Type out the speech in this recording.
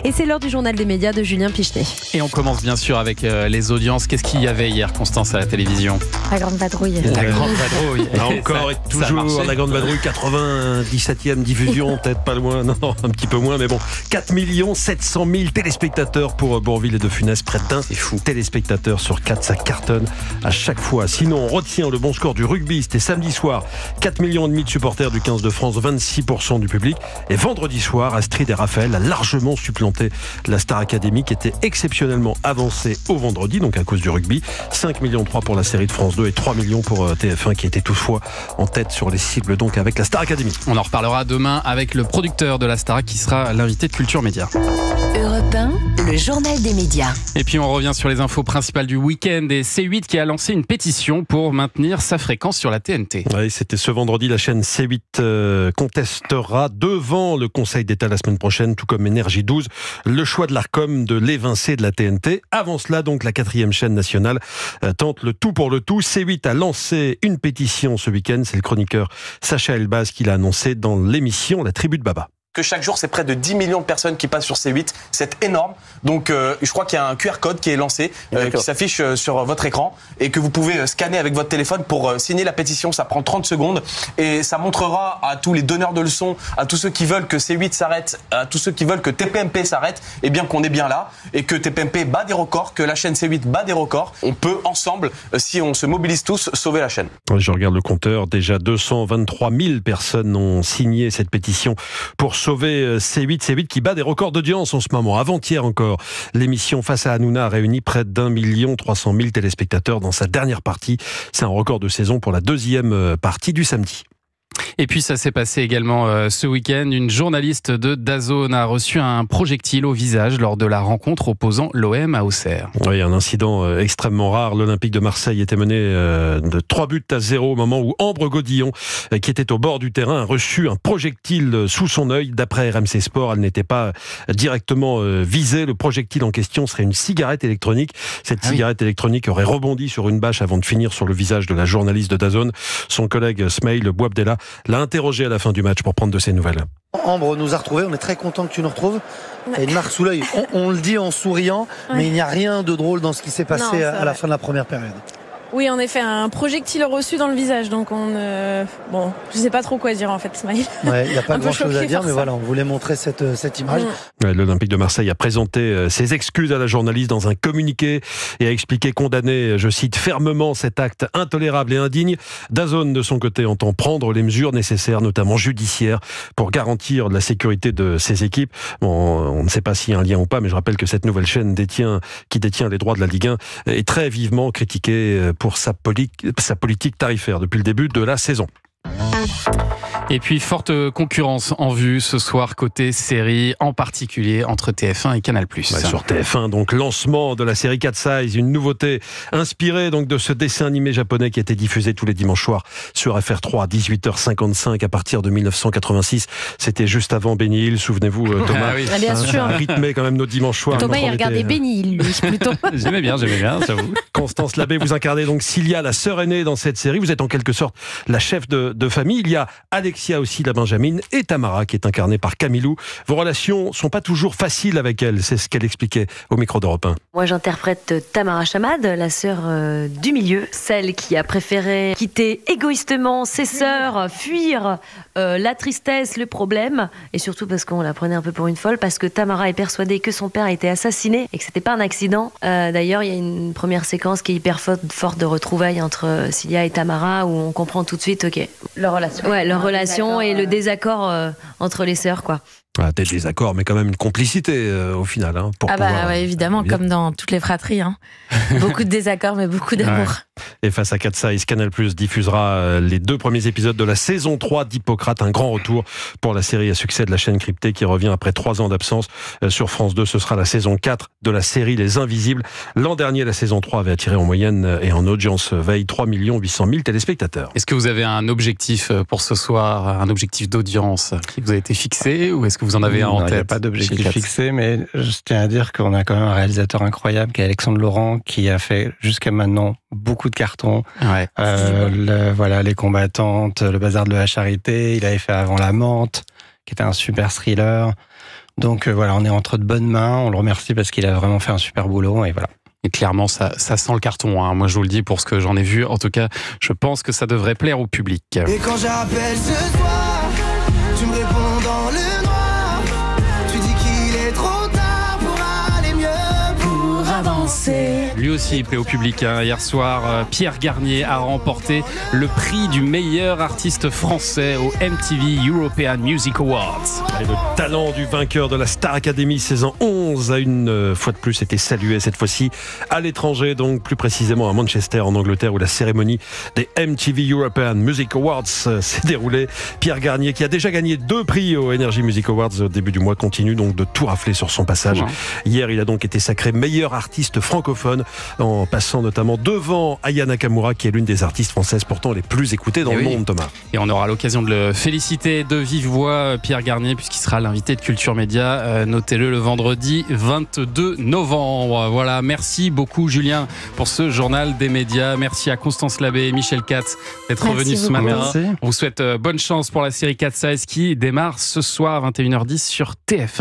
Et c'est l'heure du journal des médias de Julien Pichenet. Et on commence bien sûr avec les audiences. Qu'est-ce qu'il y avait hier, Constance, à la télévision ? La grande vadrouille. La grande vadrouille. Encore et toujours la grande vadrouille, 97e diffusion, peut-être pas loin, non, un petit peu moins, mais bon, 4 700 000 téléspectateurs pour Bourvil et de Funès, près d'un téléspectateur sur 4, ça cartonne à chaque fois. Sinon, on retient le bon score du rugby, c'était samedi soir, 4,5 millions de supporters du 15 de France, 26% du public. Et vendredi soir, Astrid et Raphaël a largement supplanté la Star Academy qui était exceptionnellement avancée au vendredi, donc à cause du rugby. 5,3 millions pour la série de France 2 et 3 millions pour TF1 qui était toutefois en tête sur les cibles donc avec la Star Academy. On en reparlera demain avec le producteur de la Star qui sera l'invité de Culture Média. Europe 1, le journal des médias. Et puis on revient sur les infos principales du week-end et C8 qui a lancé une pétition pour maintenir sa fréquence sur la TNT. Oui, c'était ce vendredi, la chaîne C8 contestera devant le Conseil d'État la semaine prochaine, tout comme Énergie 12, le choix de l'Arcom de l'évincer de la TNT. Avant cela, donc, la 4e chaîne nationale tente le tout pour le tout. C8 a lancé une pétition ce week-end. C'est le chroniqueur Sacha Elbaz qui l'a annoncé dans l'émission La Tribu de Baba. Que chaque jour, c'est près de 10 millions de personnes qui passent sur C8. C'est énorme. Donc, je crois qu'il y a un QR code qui est lancé, qui s'affiche sur votre écran et que vous pouvez scanner avec votre téléphone pour signer la pétition. Ça prend 30 secondes et ça montrera à tous les donneurs de leçons, à tous ceux qui veulent que C8 s'arrête, à tous ceux qui veulent que TPMP s'arrête, et bien qu'on est bien là et que TPMP bat des records, que la chaîne C8 bat des records. On peut ensemble, si on se mobilise tous, sauver la chaîne. Je regarde le compteur. Déjà 223 000 personnes ont signé cette pétition pour sauver C8 qui bat des records d'audience en ce moment. Avant-hier encore, l'émission Face à Hanouna a réuni près d'1 300 000 téléspectateurs dans sa dernière partie. C'est un record de saison pour la deuxième partie du samedi. Et puis ça s'est passé également ce week-end. Une journaliste de DAZN a reçu un projectile au visage lors de la rencontre opposant l'OM à Auxerre. Oui, un incident extrêmement rare. L'Olympique de Marseille était mené de 3-0 au moment où Ambre Godillon, qui était au bord du terrain, a reçu un projectile sous son œil. D'après RMC Sport, elle n'était pas directement visée. Le projectile en question serait une cigarette électronique. Cette cigarette électronique aurait rebondi sur une bâche avant de finir sur le visage de la journaliste de DAZN. Son collègue Smaïl Bouabdella l'a interrogé à la fin du match pour prendre de ses nouvelles. Ambre nous a retrouvés, on est très content que tu nous retrouves. Et une marque sous l'œil. On le dit en souriant, mais il n'y a rien de drôle dans ce qui s'est passé à la fin de la première période. Oui, en effet, un projectile reçu dans le visage, donc bon, je sais pas trop quoi dire en fait, Smaïl. Ouais, il n'y a pas grand-chose à dire, mais voilà, on voulait montrer cette image. Ouais, L'Olympique de Marseille a présenté ses excuses à la journaliste dans un communiqué et a expliqué condamner, je cite, fermement cet acte intolérable et indigne. DAZN, de son côté, entend prendre les mesures nécessaires, notamment judiciaires, pour garantir la sécurité de ses équipes. Bon, on ne sait pas s'il y a un lien ou pas, mais je rappelle que cette nouvelle chaîne qui détient les droits de la Ligue 1 est très vivement critiquée pour sa politique tarifaire depuis le début de la saison. Et puis, forte concurrence en vue ce soir côté série, en particulier entre TF1 et Canal+. Ouais, sur TF1, donc lancement de la série Cat Size, une nouveauté inspirée donc de ce dessin animé japonais qui était diffusé tous les dimanches soirs sur FR3 à 18h55 à partir de 1986. C'était juste avant Benny Hill, souvenez-vous Thomas. Bien sûr. Rythmé quand même nos dimanches soirs. Thomas, il regardait Benny Hill, lui, plutôt. J'aimais bien, j'avoue. Constance Labbé, vous incarnez donc Cilia, la sœur aînée dans cette série. Vous êtes en quelque sorte la chef de famille. Il y a Alexia aussi, la Benjamine, et Tamara qui est incarnée par Camilou. Vos relations sont pas toujours faciles avec elle, c'est ce qu'elle expliquait au micro d'Europe 1. Moi j'interprète Tamara Chamad, la sœur du milieu, celle qui a préféré quitter égoïstement ses sœurs, fuir la tristesse, le problème, et surtout parce qu'on la prenait un peu pour une folle, parce que Tamara est persuadée que son père a été assassiné et que c'était pas un accident. D'ailleurs, il y a une première séquence qui est hyper forte de retrouvailles entre Cilia et Tamara où on comprend tout de suite, leur relation. Ouais, leur relation et le désaccord entre les sœurs, quoi. Ah, des désaccords, mais quand même une complicité au final. Ouais, évidemment, comme dans toutes les fratries. Beaucoup de désaccords, mais beaucoup d'amour. Ouais. Et face à Cat Size, Canal+ diffusera les 2 premiers épisodes de la saison 3 d'Hippocrate, un grand retour pour la série à succès de la chaîne cryptée qui revient après 3 ans d'absence. Sur France 2, ce sera la saison 4 de la série Les Invisibles. L'an dernier, la saison 3 avait attiré en moyenne et en audience veille 3 800 000 téléspectateurs. Est-ce que vous avez un objectif pour ce soir, un objectif d'audience qui vous a été fixé, ou est-ce que vous en avez un en tête? Il n'y a pas d'objectif fixé, mais je tiens à dire qu'on a quand même un réalisateur incroyable qui est Alexandre Laurent, qui a fait jusqu'à maintenant beaucoup de cartons. Ouais. Les combattantes, le bazar de la charité, il avait fait Avant la menthe, qui était un super thriller. Donc voilà, on est entre de bonnes mains. On le remercie parce qu'il a vraiment fait un super boulot et voilà. Et clairement, ça sent le carton. Hein. Moi, je vous le dis pour ce que j'en ai vu. En tout cas, je pense que ça devrait plaire au public. Et quand j'appelle ce soir, tu me réponds dans le noir. Tu dis qu'il est trop tard pour aller mieux, pour avancer. Lui aussi, il plaît au public. Hein. Hier soir, Pierre Garnier a remporté le prix du meilleur artiste français au MTV European Music Awards. Et le talent du vainqueur de la Star Academy saison 11 a une fois de plus été salué, cette fois-ci à l'étranger, donc plus précisément à Manchester en Angleterre, où la cérémonie des MTV European Music Awards s'est déroulée. Pierre Garnier, qui a déjà gagné 2 prix au Energy Music Awards au début du mois, continue donc de tout rafler sur son passage. Hier, il a donc été sacré meilleur artiste francophone, en passant notamment devant Aya Nakamura, qui est l'une des artistes françaises pourtant les plus écoutées dans le monde, Thomas. Et on aura l'occasion de le féliciter de vive voix, Pierre Garnier, puisqu'il sera l'invité de Culture Média. Notez-le, le vendredi 22 novembre. Voilà, merci beaucoup Julien pour ce journal des médias. Merci à Constance Labbé et Michel Katz d'être revenus ce matin. Merci. On vous souhaite bonne chance pour la série 4 Size qui démarre ce soir à 21h10 sur TF1.